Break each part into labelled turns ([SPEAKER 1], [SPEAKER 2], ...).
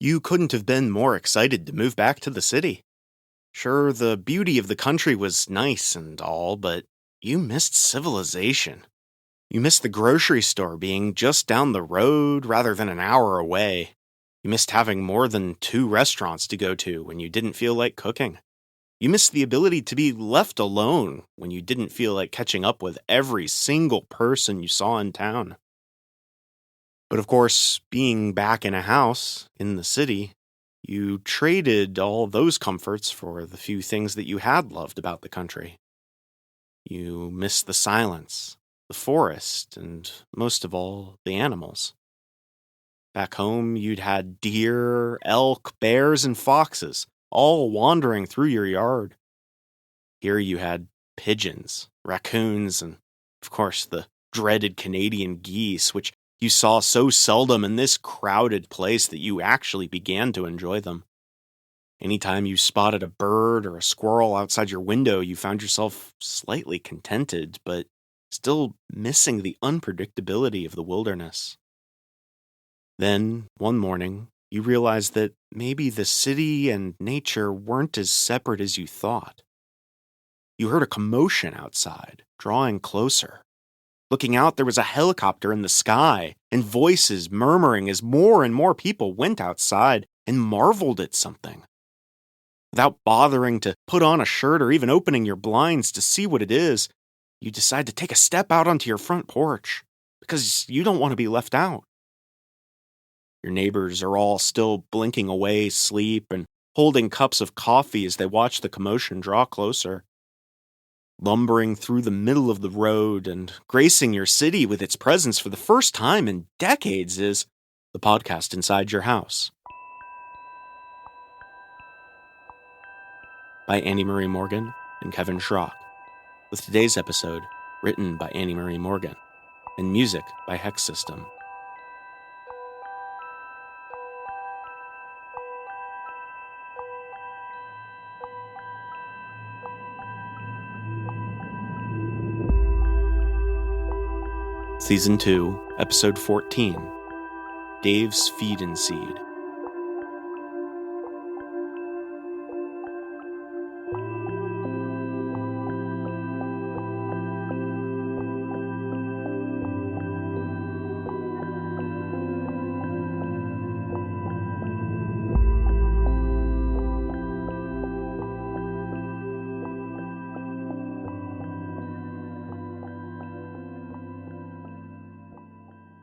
[SPEAKER 1] You couldn't have been more excited to move back to the city. Sure, the beauty of the country was nice and all, but you missed civilization. You missed the grocery store being just down the road rather than an hour away. You missed having more than two restaurants to go to when you didn't feel like cooking. You missed the ability to be left alone when you didn't feel like catching up with every single person you saw in town. But of course, being back in a house in the city, you traded all those comforts for the few things that you had loved about the country. You missed the silence, the forest, and most of all, the animals. Back home, you'd had deer, elk, bears, and foxes, all wandering through your yard. Here you had pigeons, raccoons, and, of course, the dreaded Canadian geese, which you saw so seldom in this crowded place that you actually began to enjoy them. Anytime you spotted a bird or a squirrel outside your window, you found yourself slightly contented, but still missing the unpredictability of the wilderness. Then, one morning, you realized that maybe the city and nature weren't as separate as you thought. You heard a commotion outside, drawing closer. Looking out, there was a helicopter in the sky, and voices murmuring as more and more people went outside and marveled at something. Without bothering to put on a shirt or even opening your blinds to see what it is, you decide to take a step out onto your front porch, because you don't want to be left out. Your neighbors are all still blinking away sleep and holding cups of coffee as they watch the commotion draw closer. Lumbering through the middle of the road and gracing your city with its presence for the first time in decades is the podcast Inside Your House by Annie Marie Morgan and Kevin Schrock, with today's episode written by Annie Marie Morgan and music by Hex System. Season 2, Episode 14, Dave's Feed and Seed.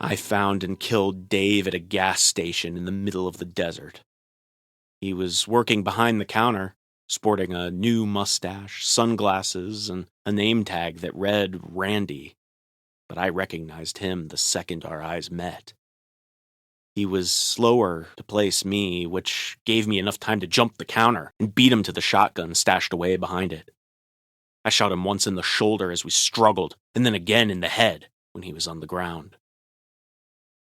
[SPEAKER 1] I found and killed Dave at a gas station in the middle of the desert. He was working behind the counter, sporting a new mustache, sunglasses, and a name tag that read Randy, but I recognized him the second our eyes met. He was slower to place me, which gave me enough time to jump the counter and beat him to the shotgun stashed away behind it. I shot him once in the shoulder as we struggled, and then again in the head when he was on the ground.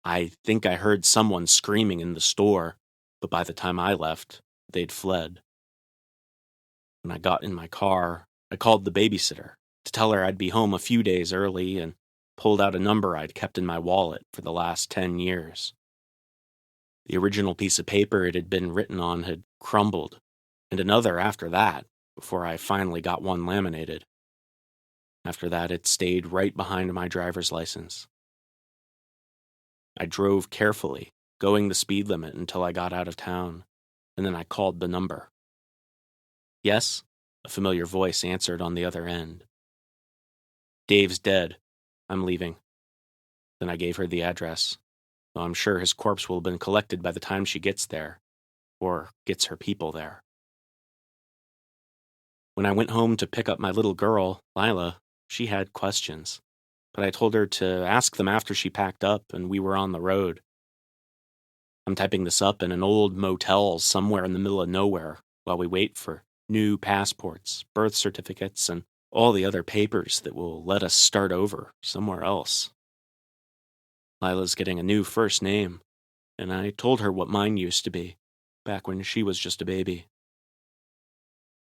[SPEAKER 1] I think I heard someone screaming in the store, but by the time I left, they'd fled. When I got in my car, I called the babysitter to tell her I'd be home a few days early and pulled out a number I'd kept in my wallet for the last 10 years. The original piece of paper it had been written on had crumbled, and another after that, before I finally got one laminated. After that, it stayed right behind my driver's license. I drove carefully, going the speed limit until I got out of town, and then I called the number. Yes, a familiar voice answered on the other end. Dave's dead. I'm leaving. Then I gave her the address, though I'm sure his corpse will have been collected by the time she gets there, or gets her people there. When I went home to pick up my little girl, Lila, she had questions, but I told her to ask them after she packed up and we were on the road. I'm typing this up in an old motel somewhere in the middle of nowhere while we wait for new passports, birth certificates, and all the other papers that will let us start over somewhere else. Lila's getting a new first name, and I told her what mine used to be, back when she was just a baby.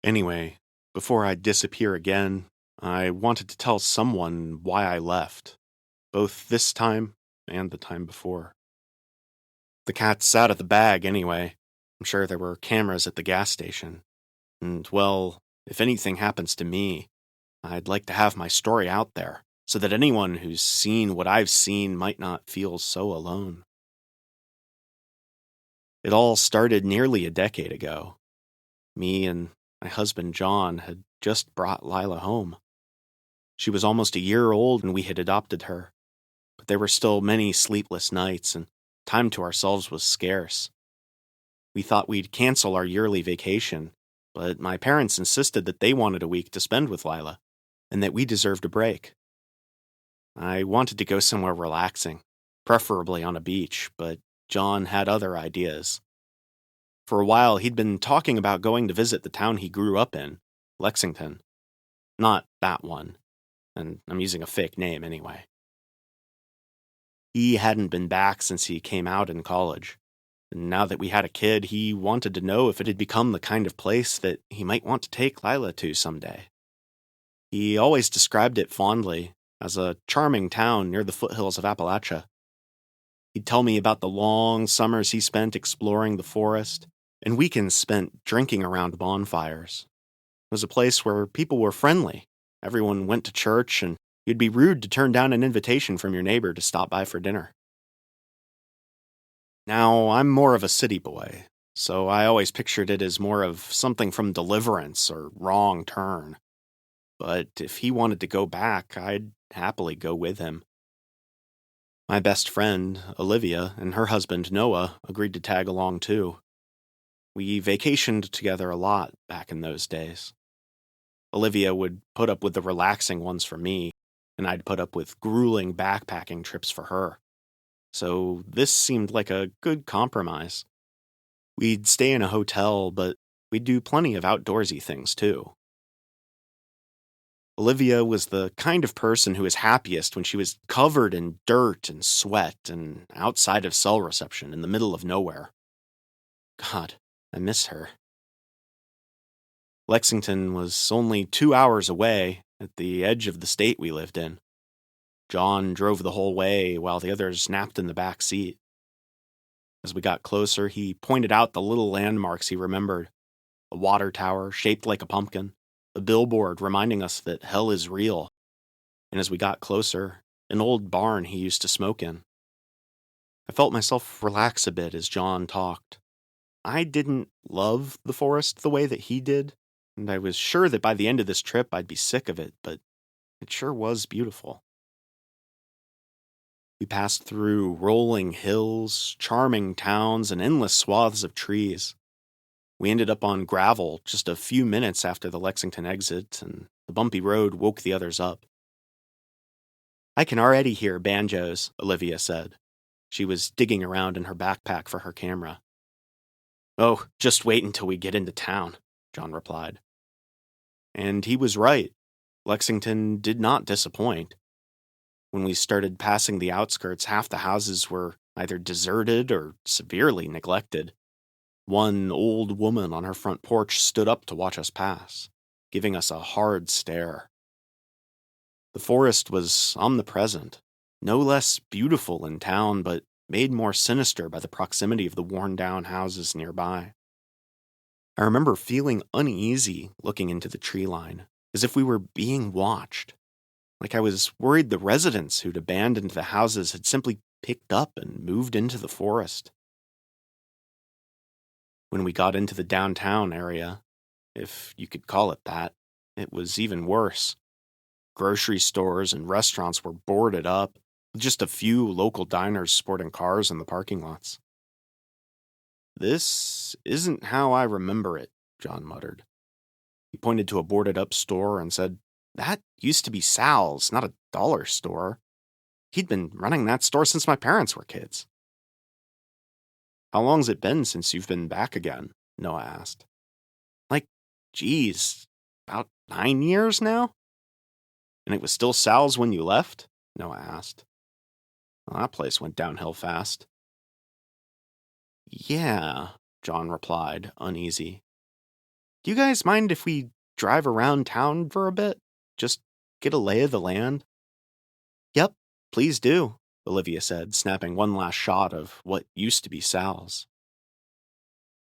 [SPEAKER 1] Anyway, before I disappear again, I wanted to tell someone why I left, both this time and the time before. The cat's out of the bag anyway. I'm sure there were cameras at the gas station. And, well, if anything happens to me, I'd like to have my story out there so that anyone who's seen what I've seen might not feel so alone. It all started nearly a decade ago. Me and my husband John had just brought Lila home. She was almost a year old and we had adopted her, but there were still many sleepless nights and time to ourselves was scarce. We thought we'd cancel our yearly vacation, but my parents insisted that they wanted a week to spend with Lila and that we deserved a break. I wanted to go somewhere relaxing, preferably on a beach, but John had other ideas. For a while, he'd been talking about going to visit the town he grew up in, Lexington. Not that one, and I'm using a fake name anyway. He hadn't been back since he came out in college, and now that we had a kid, he wanted to know if it had become the kind of place that he might want to take Lila to someday. He always described it fondly as a charming town near the foothills of Appalachia. He'd tell me about the long summers he spent exploring the forest and weekends spent drinking around bonfires. It was a place where people were friendly. Everyone went to church, and you'd be rude to turn down an invitation from your neighbor to stop by for dinner. Now, I'm more of a city boy, so I always pictured it as more of something from Deliverance or Wrong Turn. But if he wanted to go back, I'd happily go with him. My best friend, Olivia, and her husband, Noah, agreed to tag along too. We vacationed together a lot back in those days. Olivia would put up with the relaxing ones for me, and I'd put up with grueling backpacking trips for her. So this seemed like a good compromise. We'd stay in a hotel, but we'd do plenty of outdoorsy things too. Olivia was the kind of person who was happiest when she was covered in dirt and sweat and outside of cell reception in the middle of nowhere. God, I miss her. Lexington was only 2 hours away at the edge of the state we lived in. John drove the whole way while the others napped in the back seat. As we got closer, he pointed out the little landmarks he remembered. A water tower shaped like a pumpkin, a billboard reminding us that hell is real, and as we got closer, an old barn he used to smoke in. I felt myself relax a bit as John talked. I didn't love the forest the way that he did, and I was sure that by the end of this trip I'd be sick of it, but it sure was beautiful. We passed through rolling hills, charming towns, and endless swaths of trees. We ended up on gravel just a few minutes after the Lexington exit, and the bumpy road woke the others up. I can already hear banjos, Olivia said. She was digging around in her backpack for her camera. Oh, just wait until we get into town, John replied. And he was right. Lexington did not disappoint. When we started passing the outskirts, half the houses were either deserted or severely neglected. One old woman on her front porch stood up to watch us pass, giving us a hard stare. The forest was omnipresent, no less beautiful in town, but made more sinister by the proximity of the worn-down houses nearby. I remember feeling uneasy looking into the tree line, as if we were being watched. Like I was worried the residents who'd abandoned the houses had simply picked up and moved into the forest. When we got into the downtown area, if you could call it that, it was even worse. Grocery stores and restaurants were boarded up, with just a few local diners sporting cars in the parking lots. This isn't how I remember it, John muttered. He pointed to a boarded-up store and said, "That used to be Sal's, not a dollar store. He'd been running that store since my parents were kids." "How long's it been since you've been back again?" Noah asked. "Like, geez, about 9 years now?" "And it was still Sal's when you left?" Noah asked. "Well, that place went downhill fast." "Yeah," John replied, uneasy. "Do you guys mind if we drive around town for a bit? Just get a lay of the land?" "Yep, please do," Olivia said, snapping one last shot of what used to be Sal's.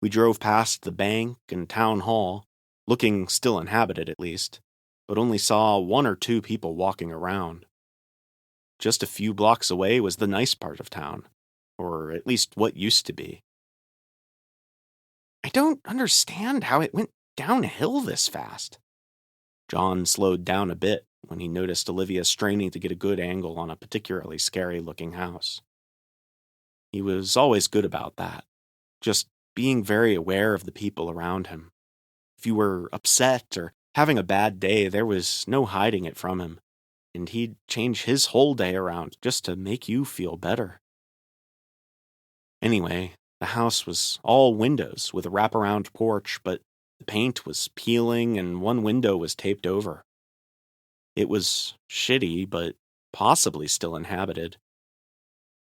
[SPEAKER 1] We drove past the bank and town hall, looking still inhabited at least, but only saw one or two people walking around. Just a few blocks away was the nice part of town, or at least what used to be. I don't understand how it went downhill this fast. John slowed down a bit when he noticed Olivia straining to get a good angle on a particularly scary-looking house. He was always good about that, just being very aware of the people around him. If you were upset or having a bad day, there was no hiding it from him, and he'd change his whole day around just to make you feel better. Anyway, the house was all windows with a wraparound porch, but the paint was peeling and one window was taped over. It was shitty, but possibly still inhabited.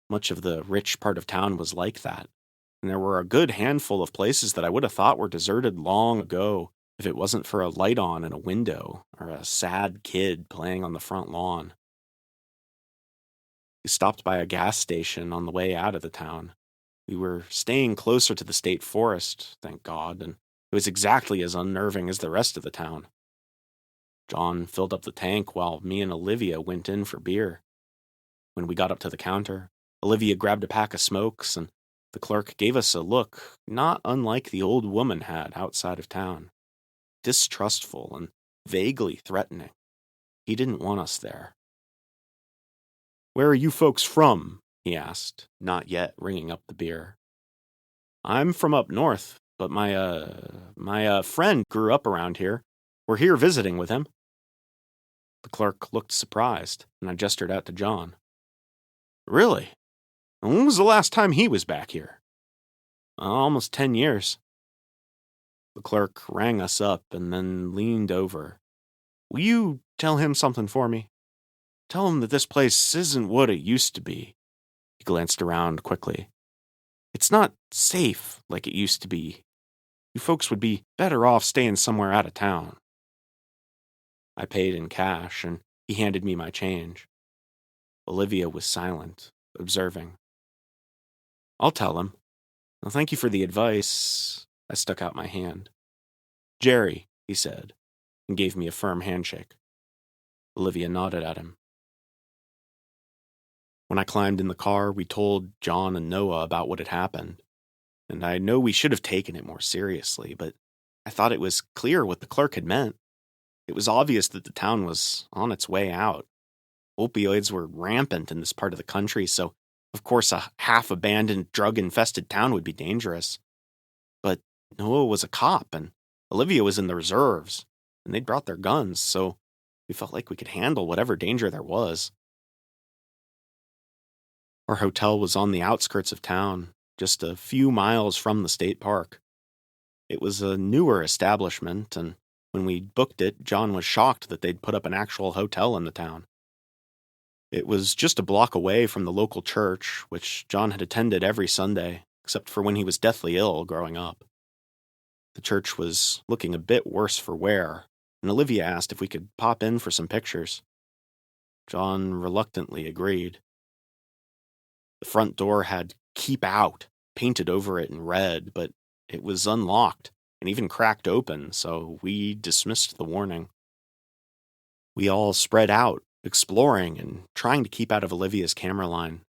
[SPEAKER 1] Much of the rich part of town was like that, and there were a good handful of places that I would have thought were deserted long ago if it wasn't for a light on in a window or a sad kid playing on the front lawn. We stopped by a gas station on the way out of the town. We were staying closer to the state forest, thank God, and it was exactly as unnerving as the rest of the town. John filled up the tank while me and Olivia went in for beer. When we got up to the counter, Olivia grabbed a pack of smokes, and the clerk gave us a look not unlike the old woman had outside of town. Distrustful and vaguely threatening. He didn't want us there. "Where are you folks from?" he asked, not yet ringing up the beer. "I'm from up north, but my friend grew up around here. We're here visiting with him." The clerk looked surprised, and I gestured out to John. "Really? And when was the last time he was back here?" "Almost 10 years. The clerk rang us up and then leaned over. "Will you tell him something for me? Tell him that this place isn't what it used to be." He glanced around quickly. "It's not safe like it used to be. You folks would be better off staying somewhere out of town." I paid in cash, and he handed me my change. Olivia was silent, observing. "I'll tell him. Well, thank you for the advice." I stuck out my hand. "Jerry," he said, and gave me a firm handshake. Olivia nodded at him. When I climbed in the car, we told John and Noah about what had happened. And I know we should have taken it more seriously, but I thought it was clear what the clerk had meant. It was obvious that the town was on its way out. Opioids were rampant in this part of the country, so of course a half-abandoned, drug-infested town would be dangerous. But Noah was a cop, and Olivia was in the reserves, and they'd brought their guns, so we felt like we could handle whatever danger there was. Our hotel was on the outskirts of town, just a few miles from the state park. It was a newer establishment, and when we booked it, John was shocked that they'd put up an actual hotel in the town. It was just a block away from the local church, which John had attended every Sunday, except for when he was deathly ill growing up. The church was looking a bit worse for wear, and Olivia asked if we could pop in for some pictures. John reluctantly agreed. The front door had "Keep Out" painted over it in red, but it was unlocked and even cracked open, so we dismissed the warning. We all spread out, exploring and trying to keep out of Olivia's camera line.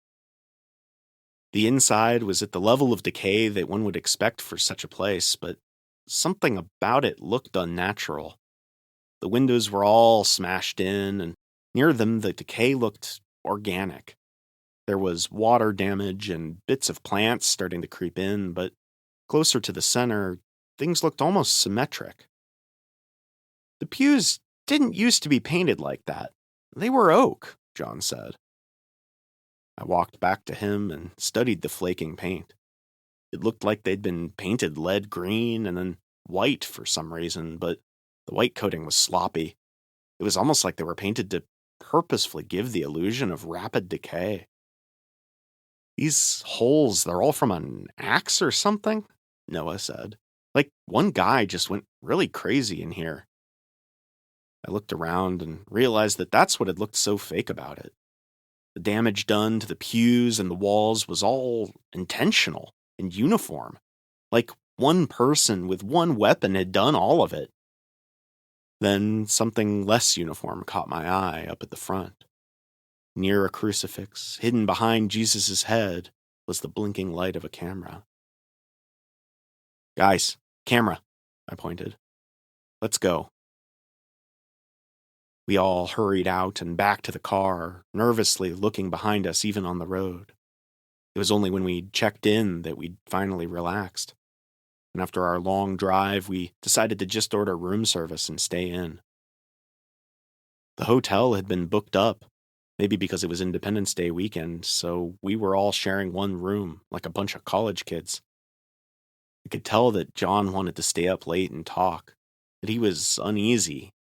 [SPEAKER 1] The inside was at the level of decay that one would expect for such a place, but something about it looked unnatural. The windows were all smashed in, and near them the decay looked organic. There was water damage and bits of plants starting to creep in, but closer to the center, things looked almost symmetric. "The pews didn't used to be painted like that. They were oak," John said. I walked back to him and studied the flaking paint. It looked like they'd been painted lead green and then white for some reason, but the white coating was sloppy. It was almost like they were painted to purposefully give the illusion of rapid decay. "These holes, they're all from an axe or something?" Noah said. "Like one guy just went really crazy in here." I looked around and realized that that's what had looked so fake about it. The damage done to the pews and the walls was all intentional and uniform, like one person with one weapon had done all of it. Then something less uniform caught my eye up at the front. Near a crucifix, hidden behind Jesus' head, was the blinking light of a camera. "Guys, camera," I pointed. "Let's go." We all hurried out and back to the car, nervously looking behind us even on the road. It was only when we checked in that we'd finally relaxed. And after our long drive, we decided to just order room service and stay in. The hotel had been booked up, maybe because it was Independence Day weekend, so we were all sharing one room, like a bunch of college kids. I could tell that John wanted to stay up late and talk, that he was uneasy,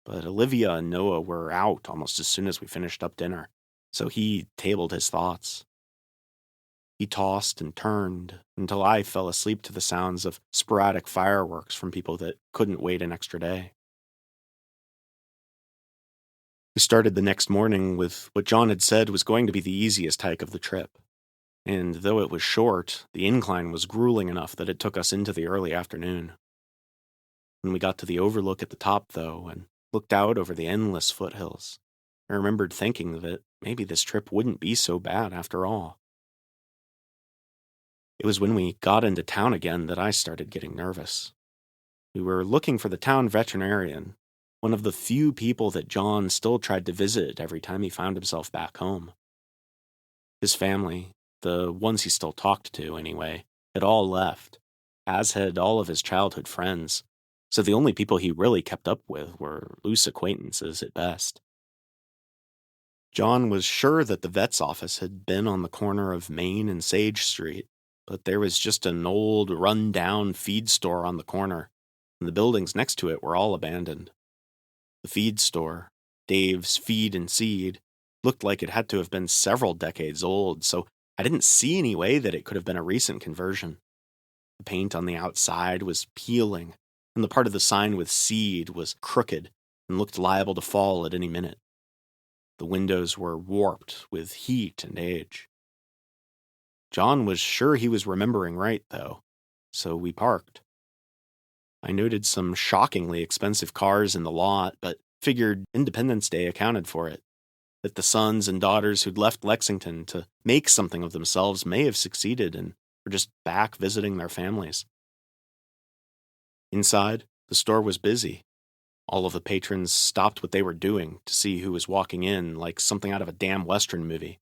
[SPEAKER 1] but Olivia and Noah were out almost as soon as we finished up dinner, so he tabled his thoughts. He tossed and turned until I fell asleep to the sounds of sporadic fireworks from people that couldn't wait an extra day. We started the next morning with what John had said was going to be the easiest hike of the trip. And though it was short, the incline was grueling enough that it took us into the early afternoon. When we got to the overlook at the top, though, and looked out over the endless foothills, I remembered thinking that maybe this trip wouldn't be so bad after all. It was when we got into town again that I started getting nervous. We were looking for the town veterinarian, one of the few people that John still tried to visit every time he found himself back home. His family, the ones he still talked to anyway, had all left, as had all of his childhood friends, so the only people he really kept up with were loose acquaintances at best. John was sure that the vet's office had been on the corner of Main and Sage Street, but there was just an old, run-down feed store on the corner, and the buildings next to it were all abandoned. The feed store, Dave's Feed and Seed, looked like it had to have been several decades old, so I didn't see any way that it could have been a recent conversion. The paint on the outside was peeling, and the part of the sign with seed was crooked and looked liable to fall at any minute. The windows were warped with heat and age. John was sure he was remembering right, though, so we parked. I noted some shockingly expensive cars in the lot, but figured Independence Day accounted for it. That the sons and daughters who'd left Lexington to make something of themselves may have succeeded and were just back visiting their families. Inside, the store was busy. All of the patrons stopped what they were doing to see who was walking in like something out of a damn Western movie.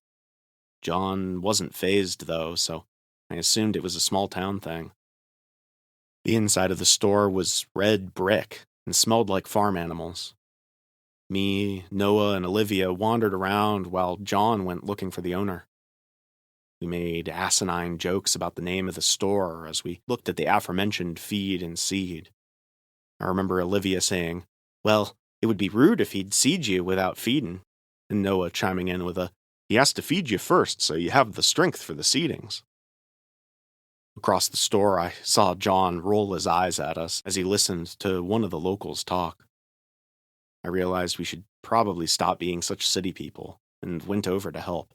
[SPEAKER 1] John wasn't fazed, though, so I assumed it was a small-town thing. The inside of the store was red brick and smelled like farm animals. Me, Noah, and Olivia wandered around while John went looking for the owner. We made asinine jokes about the name of the store as we looked at the aforementioned Feed and Seed. I remember Olivia saying, "Well, it would be rude if he'd seed you without feeding," and Noah chiming in with "He has to feed you first so you have the strength for the seedings." Across the store, I saw John roll his eyes at us as he listened to one of the locals talk. I realized we should probably stop being such city people, and went over to help.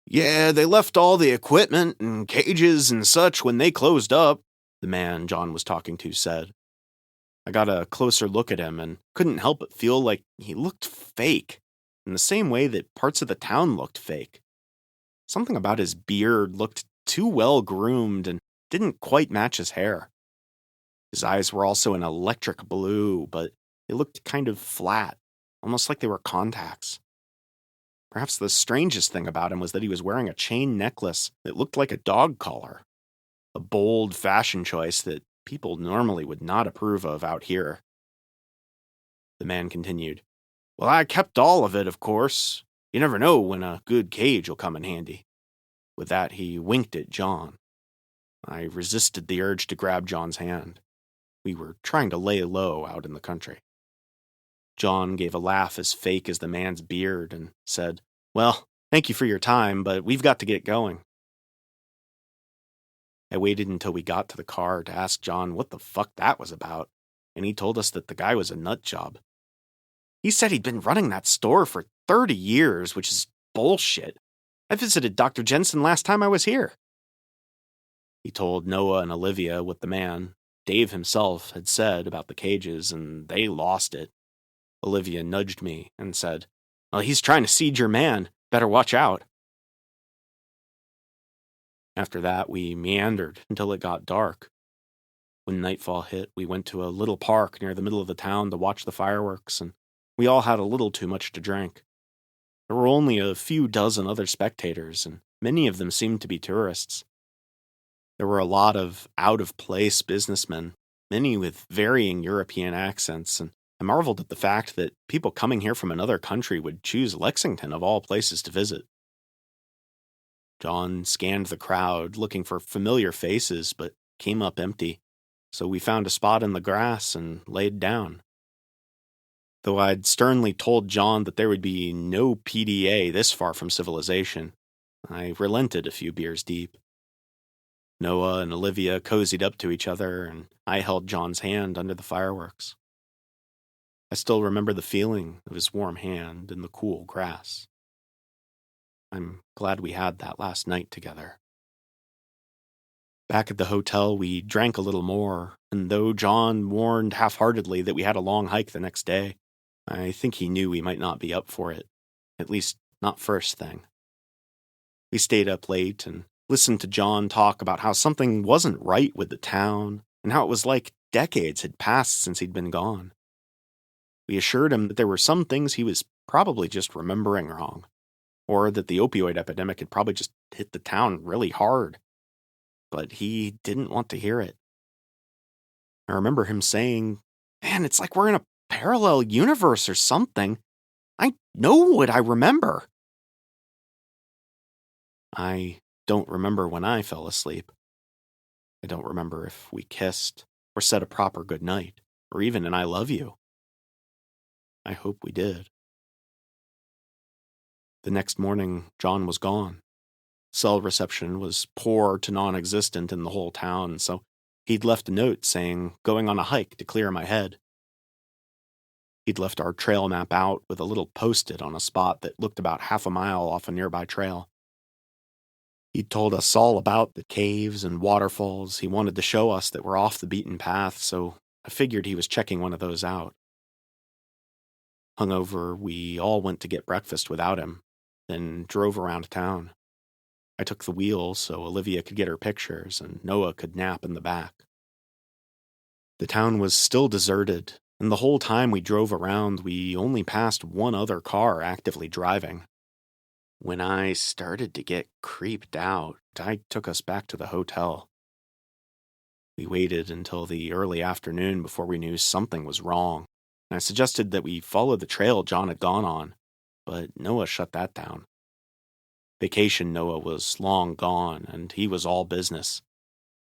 [SPEAKER 1] "Yeah, they left all the equipment and cages and such when they closed up," the man John was talking to said. I got a closer look at him and couldn't help but feel like he looked fake, in the same way that parts of the town looked fake. Something about his beard looked too well groomed and didn't quite match his hair. His eyes were also an electric blue, but they looked kind of flat, almost like they were contacts. Perhaps the strangest thing about him was that he was wearing a chain necklace that looked like a dog collar. A bold fashion choice that people normally would not approve of out here. The man continued, "Well, I kept all of it, of course. You never know when a good cage will come in handy." With that, he winked at John. I resisted the urge to grab John's hand. We were trying to lay low out in the country. John gave a laugh as fake as the man's beard and said, "Well, thank you for your time, but we've got to get going." I waited until we got to the car to ask John what the fuck that was about, and he told us that the guy was a nut job. He said he'd been running that store for 30 years, which is bullshit. I visited Dr. Jensen last time I was here. He told Noah and Olivia what the man, Dave himself, had said about the cages, and they lost it. Olivia nudged me and said, "Well, he's trying to seed your man. Better watch out." After that, we meandered until it got dark. When nightfall hit, we went to a little park near the middle of the town to watch the fireworks, and we all had a little too much to drink. There were only a few dozen other spectators, and many of them seemed to be tourists. There were a lot of out-of-place businessmen, many with varying European accents, and I marveled at the fact that people coming here from another country would choose Lexington of all places to visit. John scanned the crowd, looking for familiar faces, but came up empty, so we found a spot in the grass and laid down. Though I'd sternly told John that there would be no PDA this far from civilization, I relented a few beers deep. Noah and Olivia cozied up to each other, and I held John's hand under the fireworks. I still remember the feeling of his warm hand in the cool grass. I'm glad we had that last night together. Back at the hotel, we drank a little more, and though John warned half-heartedly that we had a long hike the next day, I think he knew we might not be up for it, at least not first thing. We stayed up late and listened to John talk about how something wasn't right with the town, and how it was like decades had passed since he'd been gone. We assured him that there were some things he was probably just remembering wrong, or that the opioid epidemic had probably just hit the town really hard. But he didn't want to hear it. I remember him saying, "Man, it's like we're in a parallel universe or something. I know what I remember." I don't remember when I fell asleep. I don't remember if we kissed, or said a proper goodnight, or even an "I love you." I hope we did. The next morning, John was gone. Cell reception was poor to non-existent in the whole town, so he'd left a note saying, "Going on a hike to clear my head." He'd left our trail map out with a little post-it on a spot that looked about half a mile off a nearby trail. He'd told us all about the caves and waterfalls. He wanted to show us that we're off the beaten path, so I figured he was checking one of those out. Hungover, we all went to get breakfast without him, then drove around town. I took the wheel so Olivia could get her pictures and Noah could nap in the back. The town was still deserted, and the whole time we drove around, we only passed one other car actively driving. When I started to get creeped out, I took us back to the hotel. We waited until the early afternoon before we knew something was wrong. I suggested that we follow the trail John had gone on, but Noah shut that down. Vacation Noah was long gone, and he was all business.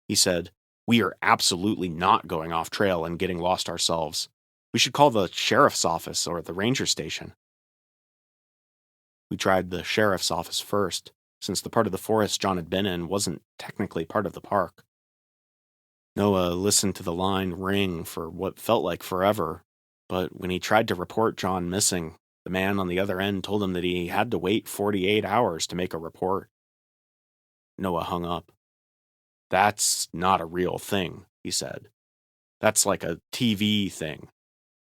[SPEAKER 1] He said, "We are absolutely not going off trail and getting lost ourselves. We should call the sheriff's office or the ranger station." We tried the sheriff's office first, since the part of the forest John had been in wasn't technically part of the park. Noah listened to the line ring for what felt like forever, but when he tried to report John missing, the man on the other end told him that he had to wait 48 hours to make a report. Noah hung up. "That's not a real thing," he said. "That's like a TV thing.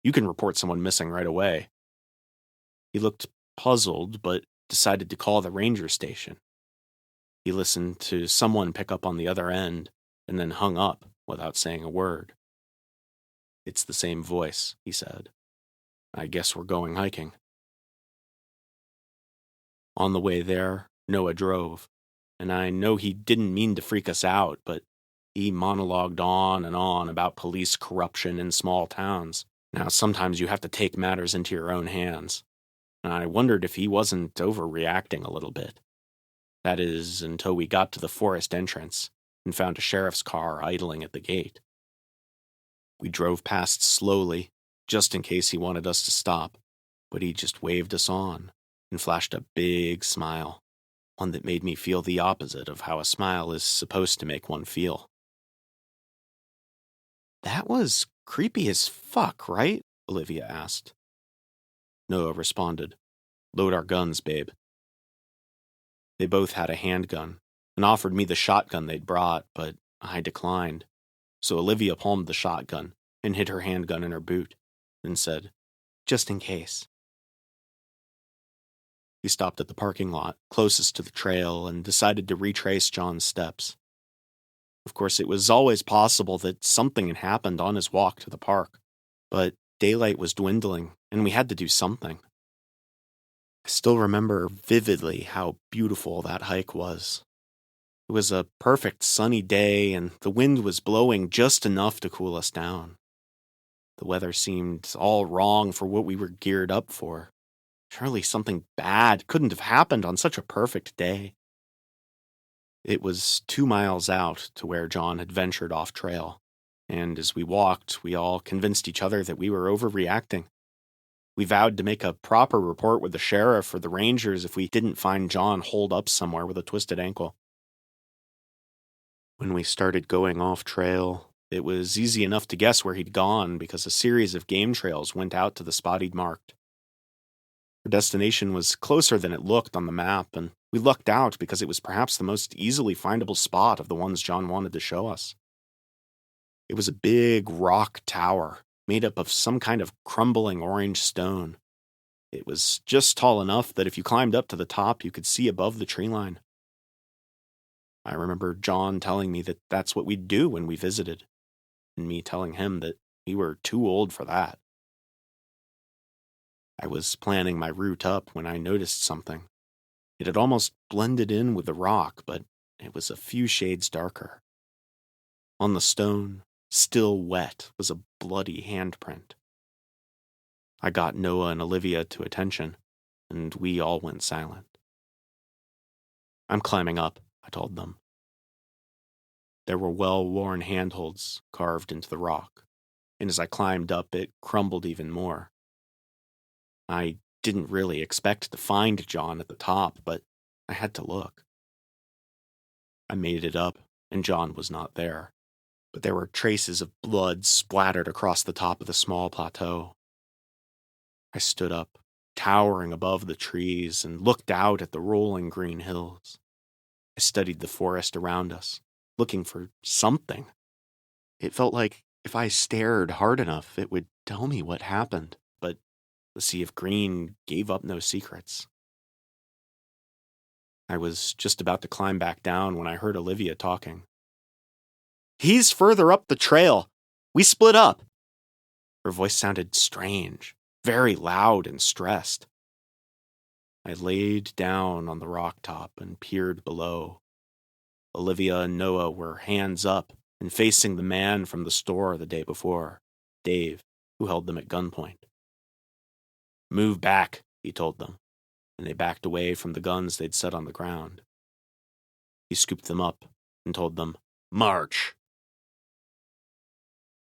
[SPEAKER 1] You can report someone missing right away." He looked puzzled, but decided to call the ranger station. He listened to someone pick up on the other end, and then hung up without saying a word. "It's the same voice," he said. "I guess we're going hiking." On the way there, Noah drove, and I know he didn't mean to freak us out, but he monologued on and on about police corruption in small towns. Now, sometimes you have to take matters into your own hands. And I wondered if he wasn't overreacting a little bit. That is, until we got to the forest entrance and found a sheriff's car idling at the gate. We drove past slowly, just in case he wanted us to stop, but he just waved us on and flashed a big smile, one that made me feel the opposite of how a smile is supposed to make one feel. "That was creepy as fuck, right?" Olivia asked. Noah responded, "Load our guns, babe." They both had a handgun, and offered me the shotgun they'd brought, but I declined. So Olivia palmed the shotgun and hid her handgun in her boot, and said, "Just in case." We stopped at the parking lot, closest to the trail, and decided to retrace John's steps. Of course, it was always possible that something had happened on his walk to the park, but daylight was dwindling, and we had to do something. I still remember vividly how beautiful that hike was. It was a perfect sunny day, and the wind was blowing just enough to cool us down. The weather seemed all wrong for what we were geared up for. Surely something bad couldn't have happened on such a perfect day. It was 2 miles out to where John had ventured off trail, and as we walked, we all convinced each other that we were overreacting. We vowed to make a proper report with the sheriff or the rangers if we didn't find John holed up somewhere with a twisted ankle. When we started going off trail, it was easy enough to guess where he'd gone because a series of game trails went out to the spot he'd marked. Our destination was closer than it looked on the map, and we lucked out because it was perhaps the most easily findable spot of the ones John wanted to show us. It was a big rock tower made up of some kind of crumbling orange stone. It was just tall enough that if you climbed up to the top, you could see above the tree line. I remember John telling me that that's what we'd do when we visited, and me telling him that we were too old for that. I was planning my route up when I noticed something. It had almost blended in with the rock, but it was a few shades darker. On the stone, still wet, was a bloody handprint. I got Noah and Olivia to attention, and we all went silent. "I'm climbing up," I told them. There were well-worn handholds carved into the rock, and as I climbed up, it crumbled even more. I didn't really expect to find John at the top, but I had to look. I made it up, and John was not there, but there were traces of blood splattered across the top of the small plateau. I stood up, towering above the trees, and looked out at the rolling green hills. I studied the forest around us, looking for something. It felt like if I stared hard enough, it would tell me what happened, but the sea of green gave up no secrets. I was just about to climb back down when I heard Olivia talking. "He's further up the trail. We split up." Her voice sounded strange, very loud and stressed. I laid down on the rock top and peered below. Olivia and Noah were hands up and facing the man from the store the day before, Dave, who held them at gunpoint. "Move back," he told them, and they backed away from the guns they'd set on the ground. He scooped them up and told them, "March."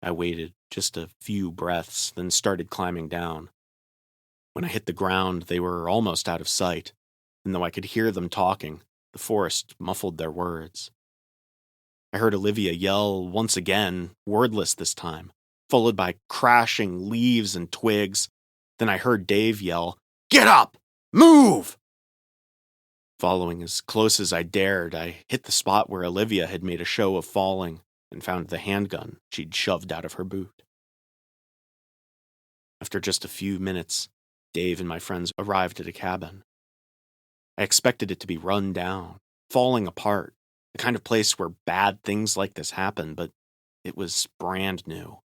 [SPEAKER 1] I waited just a few breaths, then started climbing down. When I hit the ground, they were almost out of sight, and though I could hear them talking, the forest muffled their words. I heard Olivia yell once again, wordless this time, followed by crashing leaves and twigs. Then I heard Dave yell, "Get up! Move!" Following as close as I dared, I hit the spot where Olivia had made a show of falling and found the handgun she'd shoved out of her boot. After just a few minutes, Dave and my friends arrived at a cabin. I expected it to be run down, falling apart, the kind of place where bad things like this happen, but it was brand new.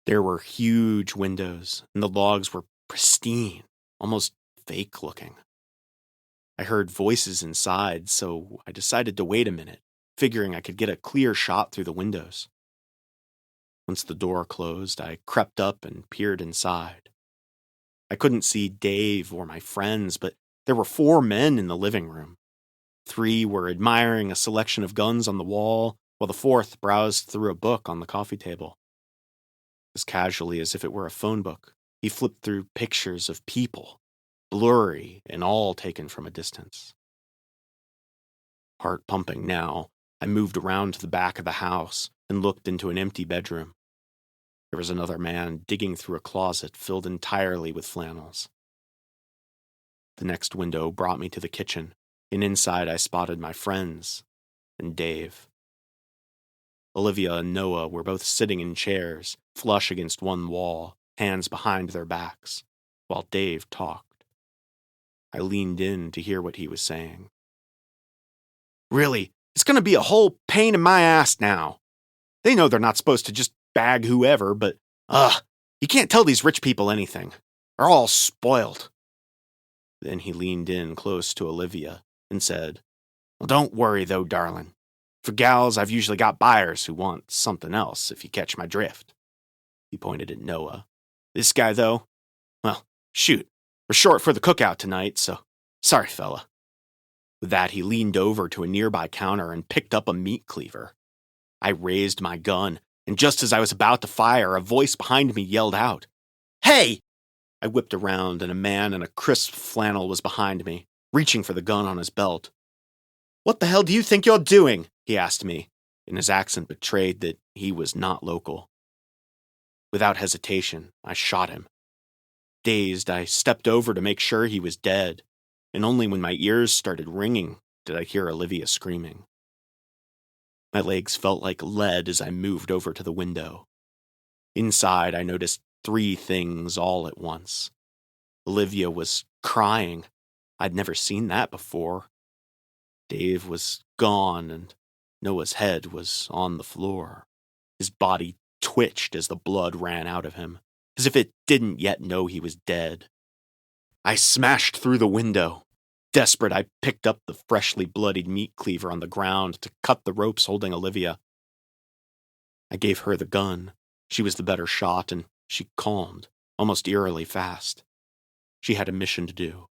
[SPEAKER 1] There were huge windows, and the logs were pristine, almost fake-looking. I heard voices inside, so I decided to wait a minute, figuring I could get a clear shot through the windows. Once the door closed, I crept up and peered inside. I couldn't see Dave or my friends, but there were 4 men in the living room. 3 were admiring a selection of guns on the wall, while the 4th browsed through a book on the coffee table. As casually as if it were a phone book, he flipped through pictures of people, blurry and all taken from a distance. Heart pumping now, I moved around to the back of the house and looked into an empty bedroom. There was another man digging through a closet filled entirely with flannels. The next window brought me to the kitchen, and inside I spotted my friends and Dave. Olivia and Noah were both sitting in chairs, flush against one wall, hands behind their backs, while Dave talked. I leaned in to hear what he was saying. Really, it's going to be a whole pain in my ass now. They know they're not supposed to just bag whoever, but, you can't tell these rich people anything. They're all spoiled. Then he leaned in close to Olivia and said, Well, don't worry though, darling. For gals, I've usually got buyers who want something else, if you catch my drift. He pointed at Noah. This guy, though, well, shoot, we're short for the cookout tonight, so sorry, fella. With that, he leaned over to a nearby counter and picked up a meat cleaver. I raised my gun, and just as I was about to fire, a voice behind me yelled out, Hey! I whipped around, and a man in a crisp flannel was behind me, reaching for the gun on his belt. What the hell do you think you're doing? He asked me, and his accent betrayed that he was not local. Without hesitation, I shot him. Dazed, I stepped over to make sure he was dead, and only when my ears started ringing did I hear Olivia screaming. My legs felt like lead as I moved over to the window. Inside, I noticed 3 things all at once. Olivia was crying. I'd never seen that before. Dave was gone, and Noah's head was on the floor. His body twitched as the blood ran out of him, as if it didn't yet know he was dead. I smashed through the window. Desperate, I picked up the freshly bloodied meat cleaver on the ground to cut the ropes holding Olivia. I gave her the gun. She was the better shot, and she calmed, almost eerily fast. She had a mission to do.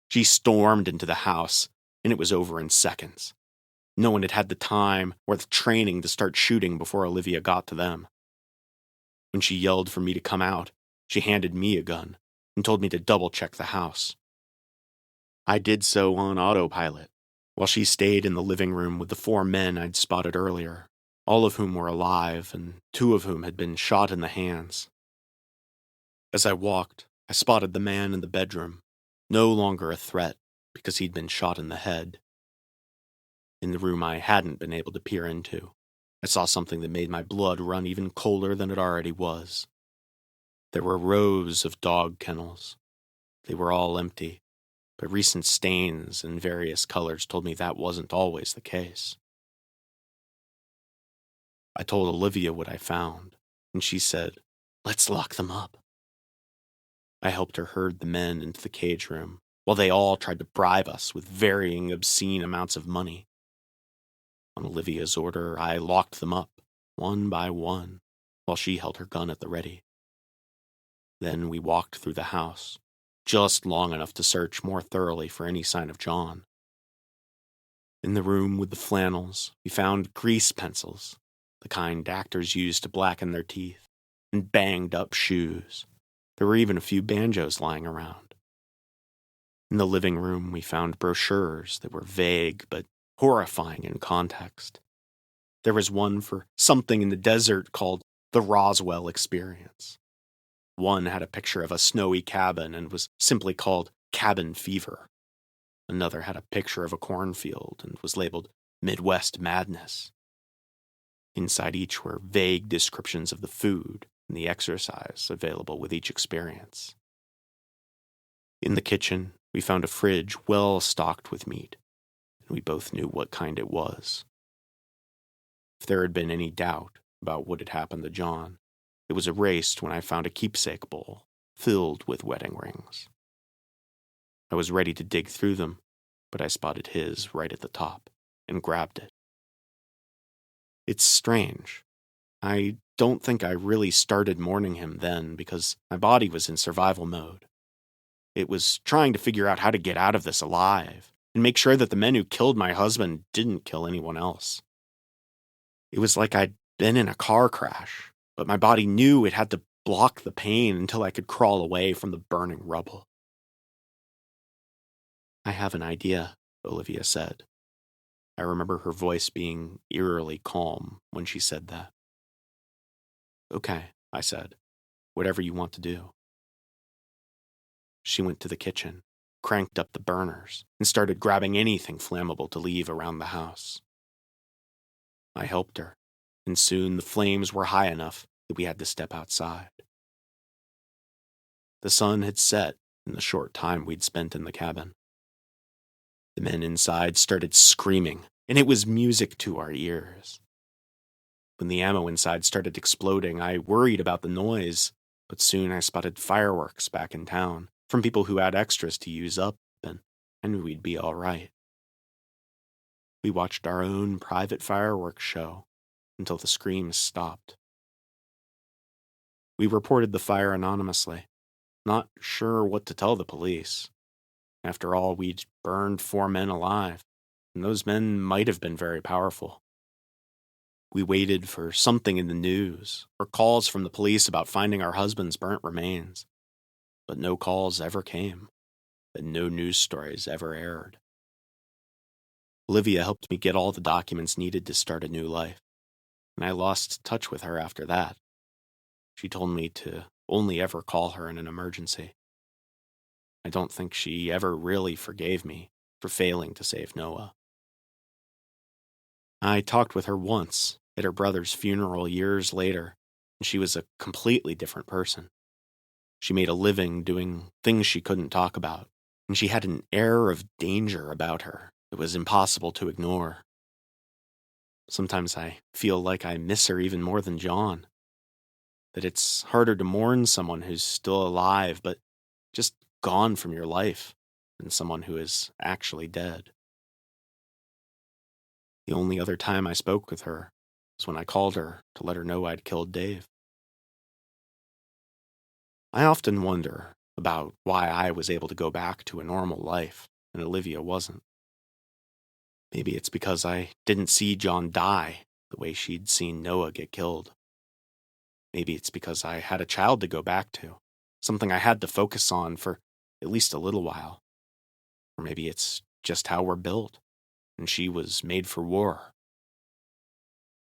[SPEAKER 1] She stormed into the house, and it was over in seconds. No one had had the time or the training to start shooting before Olivia got to them. When she yelled for me to come out, she handed me a gun and told me to double-check the house. I did so on autopilot, while she stayed in the living room with the 4 men I'd spotted earlier, all of whom were alive and 2 of whom had been shot in the hands. As I walked, I spotted the man in the bedroom, no longer a threat because he'd been shot in the head. In the room I hadn't been able to peer into, I saw something that made my blood run even colder than it already was. There were rows of dog kennels. They were all empty, but recent stains in various colors told me that wasn't always the case. I told Olivia what I found, and she said, Let's lock them up. I helped her herd the men into the cage room, while they all tried to bribe us with varying obscene amounts of money. On Olivia's order, I locked them up, one by one, while she held her gun at the ready. Then we walked through the house, just long enough to search more thoroughly for any sign of John. In the room with the flannels, we found grease pencils, the kind actors use to blacken their teeth, and banged-up shoes. There were even a few banjos lying around. In the living room, we found brochures that were vague but horrifying in context. There was one for something in the desert called the Roswell Experience. One had a picture of a snowy cabin and was simply called Cabin Fever. Another had a picture of a cornfield and was labeled Midwest Madness. Inside each were vague descriptions of the food and the exercise available with each experience. In the kitchen, we found a fridge well stocked with meat, and we both knew what kind it was. If there had been any doubt about what had happened to John, it was erased when I found a keepsake bowl filled with wedding rings. I was ready to dig through them, but I spotted his right at the top and grabbed it. It's strange. I don't think I really started mourning him then because my body was in survival mode. It was trying to figure out how to get out of this alive and make sure that the men who killed my husband didn't kill anyone else. It was like I'd been in a car crash, but my body knew it had to block the pain until I could crawl away from the burning rubble. I have an idea, Olivia said. I remember her voice being eerily calm when she said that. Okay, I said, whatever you want to do. She went to the kitchen, cranked up the burners and started grabbing anything flammable to leave around the house. I helped her, and soon the flames were high enough that we had to step outside. The sun had set in the short time we'd spent in the cabin. The men inside started screaming, and it was music to our ears. When the ammo inside started exploding, I worried about the noise, but soon I spotted fireworks back in town from people who had extras to use up, and I knew we'd be all right. We watched our own private fireworks show until the screams stopped. We reported the fire anonymously, not sure what to tell the police. After all, we'd burned 4 men alive, and those men might have been very powerful. We waited for something in the news or calls from the police about finding our husbands' burnt remains, but no calls ever came, and no news stories ever aired. Olivia helped me get all the documents needed to start a new life, and I lost touch with her after that. She told me to only ever call her in an emergency. I don't think she ever really forgave me for failing to save Noah. I talked with her once at her brother's funeral years later, and she was a completely different person. She made a living doing things she couldn't talk about, and she had an air of danger about her that was impossible to ignore. Sometimes I feel like I miss her even more than John. That it's harder to mourn someone who's still alive, but just gone from your life, than someone who is actually dead. The only other time I spoke with her was when I called her to let her know I'd killed Dave. I often wonder about why I was able to go back to a normal life and Olivia wasn't. Maybe it's because I didn't see John die the way she'd seen Noah get killed. Maybe it's because I had a child to go back to, something I had to focus on for at least a little while. Or maybe it's just how we're built, and she was made for war.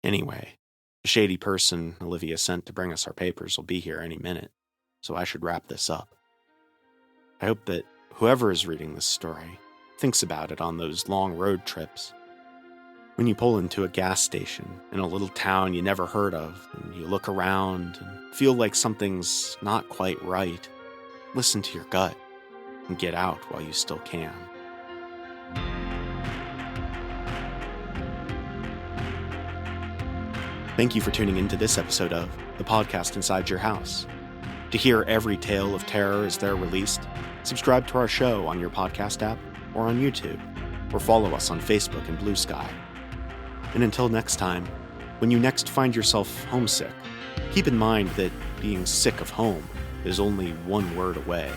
[SPEAKER 1] Anyway, the shady person Olivia sent to bring us our papers will be here any minute, so I should wrap this up. I hope that whoever is reading this story thinks about it on those long road trips. When you pull into a gas station in a little town you never heard of, and you look around and feel like something's not quite right, listen to your gut and get out while you still can. Thank you for tuning into this episode of The Podcast Inside Your House. To hear every tale of terror as they're released, subscribe to our show on your podcast app or on YouTube, or follow us on Facebook and Blue Sky. And until next time, when you next find yourself homesick, keep in mind that being sick of home is only one word away.